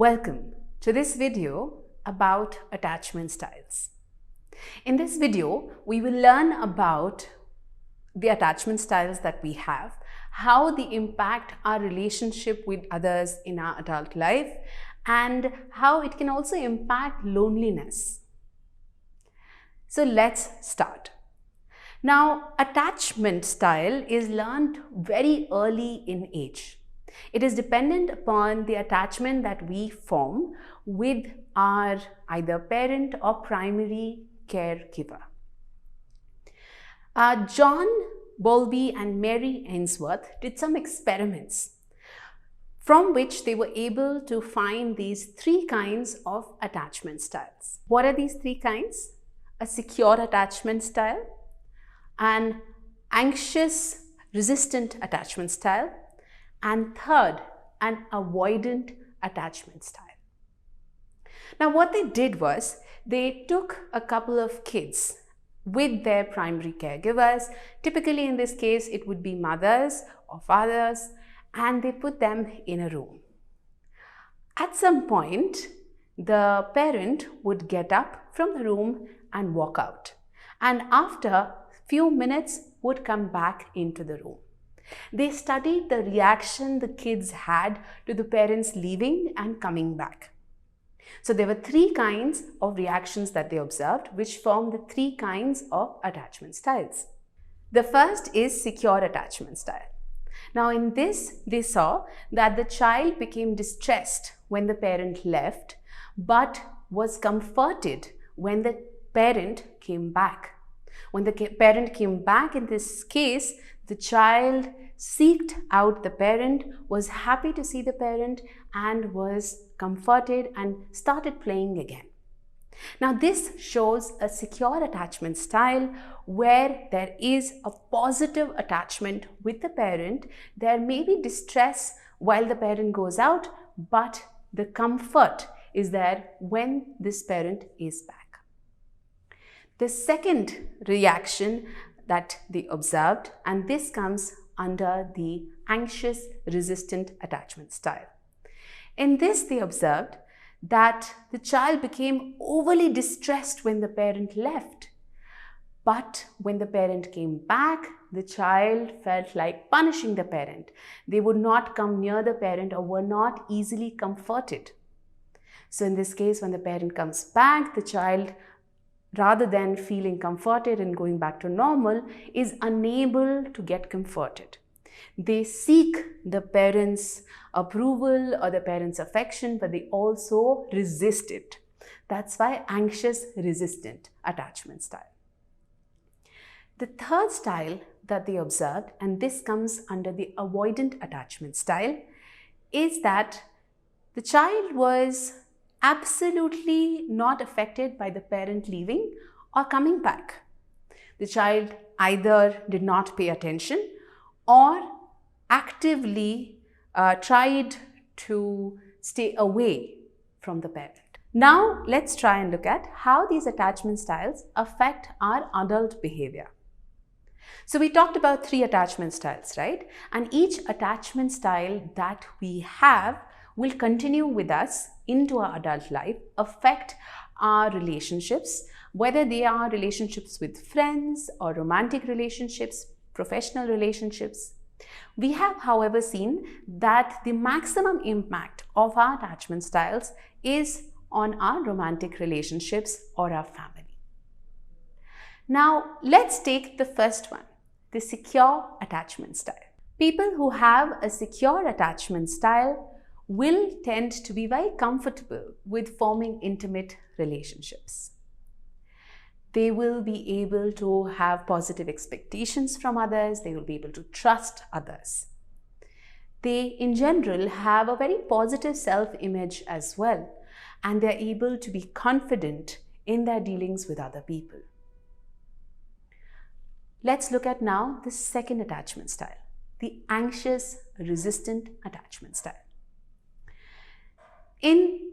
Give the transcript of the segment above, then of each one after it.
Welcome to this video about attachment styles. In this video, we will learn about the attachment styles that we have, how they impact our relationship with others in our adult life, and how it can also impact loneliness. So let's start. Now, attachment style is learned very early in age. It is dependent upon the attachment that we form with our either parent or primary caregiver. John Bowlby and Mary Ainsworth did some experiments from which they were able to find these three kinds of attachment styles. What are these three kinds? A secure attachment style, an anxious resistant attachment style, and third, an avoidant attachment style. Now what they did was they took a couple of kids with their primary caregivers. Typically in this case it would be mothers or fathers, and they put them in a room. At some point the parent would get up from the room and walk out, and after few minutes would come back into the room. They studied the reaction the kids had to the parents leaving and coming back. So there were three kinds of reactions that they observed, which form the three kinds of attachment styles. The first is secure attachment style. Now in this, they saw that the child became distressed when the parent left, but was comforted when the parent came back. When the parent came back, in this case, the child seeked out the parent, was happy to see the parent, and was comforted and started playing again. Now this shows a secure attachment style where there is a positive attachment with the parent. There may be distress while the parent goes out, but the comfort is there when this parent is back. The second reaction that they observed, and this comes under the anxious resistant attachment style. In this, they observed that the child became overly distressed when the parent left, but when the parent came back, the child felt like punishing the parent. They would not come near the parent or were not easily comforted. So in this case, when the parent comes back, the child, rather than feeling comforted and going back to normal, is unable to get comforted. They seek the parents' approval or the parents' affection, but they also resist it. That's why anxious resistant attachment style. The third style that they observed, and this comes under the avoidant attachment style, is that the child was absolutely not affected by the parent leaving or coming back. The child either did not pay attention or actively tried to stay away from the parent. Now let's try and look at how these attachment styles affect our adult behavior. So we talked about three attachment styles, right? And each attachment style that we have will continue with us into our adult life, affect our relationships, whether they are relationships with friends or romantic relationships, professional relationships. We have, however, seen that the maximum impact of our attachment styles is on our romantic relationships or our family. Now, let's take the first one, the secure attachment style. People who have a secure attachment style will tend to be very comfortable with forming intimate relationships. They will be able to have positive expectations from others. They will be able to trust others. They, in general, have a very positive self-image as well, and they're able to be confident in their dealings with other people. Let's look at now the second attachment style, the anxious resistant attachment style. In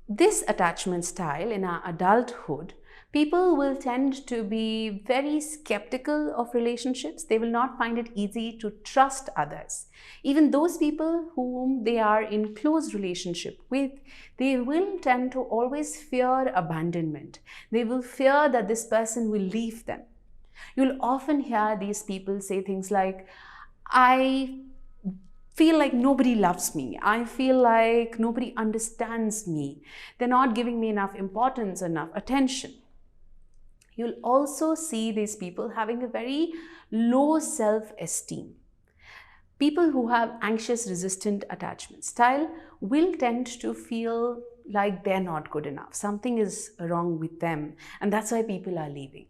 this attachment style, in our adulthood, People will tend to be very skeptical of relationships. They will not find it easy to trust others. Even those people whom they are in close relationship with, they will tend to always fear abandonment. They will fear that this person will leave them. You'll often hear these people say things like, I feel like nobody loves me. I feel like nobody understands me. They're not giving me enough importance, enough attention. You'll also see these people having a very low self-esteem. People who have anxious resistant attachment style will tend to feel like they're not good enough. Something is wrong with them, and that's why people are leaving.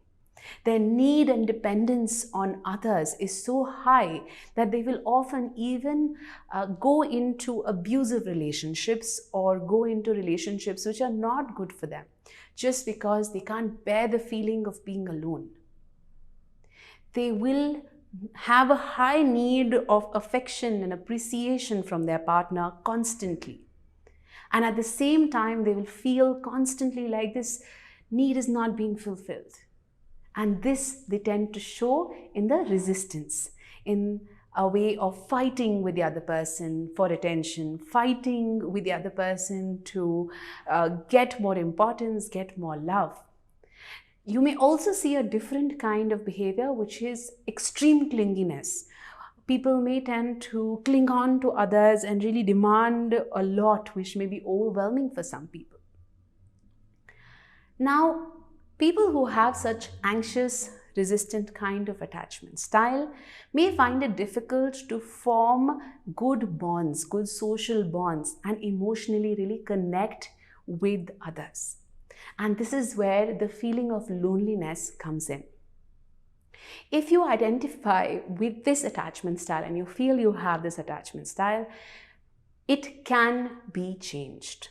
Their need and dependence on others is so high that they will often even go into abusive relationships or go into relationships which are not good for them, just because they can't bear the feeling of being alone. They will have a high need of affection and appreciation from their partner constantly. And at the same time, they will feel constantly like this need is not being fulfilled. And this they tend to show in the resistance, in a way of fighting with the other person for attention, fighting with the other person to get more importance, get more love. You may also see a different kind of behavior, which is extreme clinginess. People may tend to cling on to others and really demand a lot, which may be overwhelming for some people. Now, people who have such anxious, resistant kind of attachment style may find it difficult to form good bonds, good social bonds, and emotionally really connect with others. And this is where the feeling of loneliness comes in. If you identify with this attachment style and you feel you have this attachment style, it can be changed.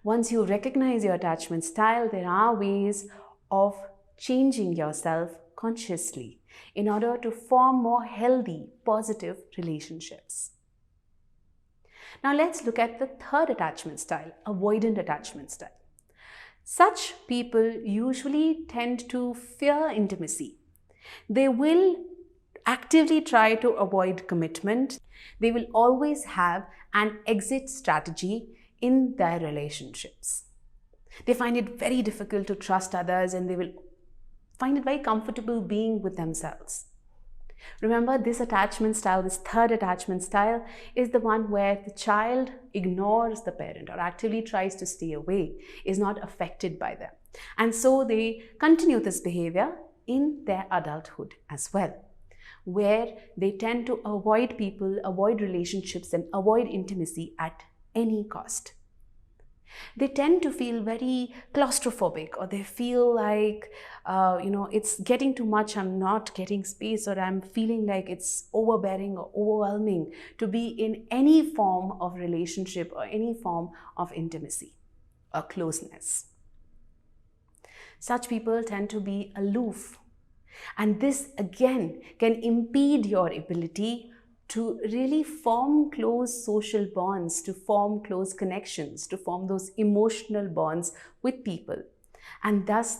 Once you recognize your attachment style, there are ways of changing yourself consciously in order to form more healthy, positive relationships. Now let's look at the third attachment style, avoidant attachment style. Such people usually tend to fear intimacy. They will actively try to avoid commitment. They will always have an exit strategy in their relationships. They find it very difficult to trust others, and they will find it very comfortable being with themselves. Remember, this attachment style, this third attachment style, is the one where the child ignores the parent or actively tries to stay away, is not affected by them. And so they continue this behavior in their adulthood as well, where they tend to avoid people, avoid relationships, and avoid intimacy at any cost. They tend to feel very claustrophobic, or they feel like, it's getting too much, I'm not getting space, or I'm feeling like it's overbearing or overwhelming to be in any form of relationship or any form of intimacy or closeness. Such people tend to be aloof, and this again can impede your ability to really form close social bonds, to form close connections, to form those emotional bonds with people. And thus,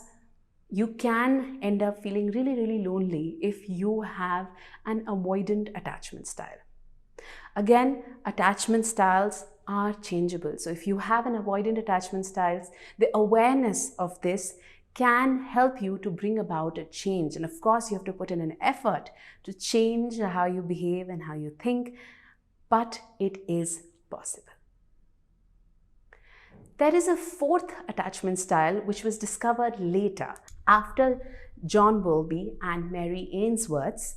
you can end up feeling really, really lonely if you have an avoidant attachment style. Again, attachment styles are changeable. So if you have an avoidant attachment style, the awareness of this can help you to bring about a change. And of course, you have to put in an effort to change how you behave and how you think, but it is possible. There is a fourth attachment style which was discovered later after John Bowlby and Mary Ainsworth's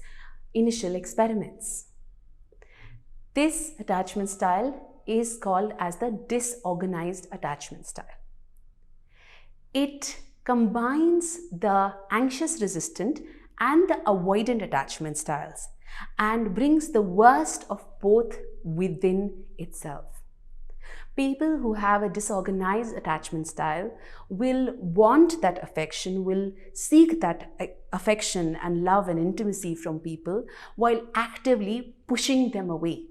initial experiments. This attachment style is called as the disorganized attachment style. It combines the anxious resistant and the avoidant attachment styles and brings the worst of both within itself. People who have a disorganized attachment style will want that affection, will seek that affection and love and intimacy from people while actively pushing them away.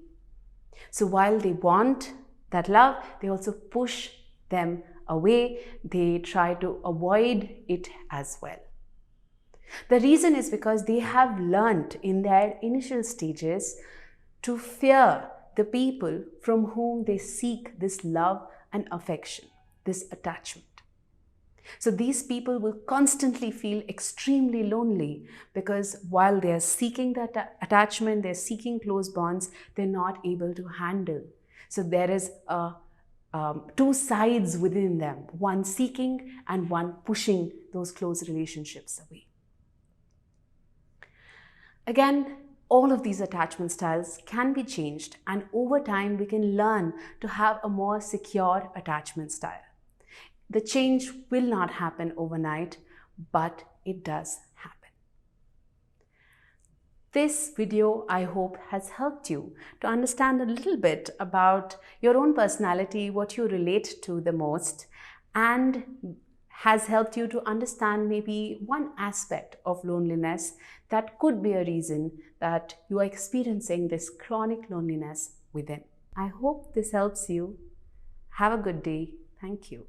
So while they want that love, they also push them away, they try to avoid it as well. The reason is because they have learnt in their initial stages to fear the people from whom they seek this love and affection, this attachment. So these people will constantly feel extremely lonely because while they are seeking that attachment, they're seeking close bonds, they're not able to handle. So there is two sides within them, one seeking and one pushing those close relationships away. Again, all of these attachment styles can be changed, and over time we can learn to have a more secure attachment style. The change will not happen overnight, but it does happen. This video, I hope, has helped you to understand a little bit about your own personality, what you relate to the most, and has helped you to understand maybe one aspect of loneliness that could be a reason that you are experiencing this chronic loneliness within. I hope this helps you. Have a good day. Thank you.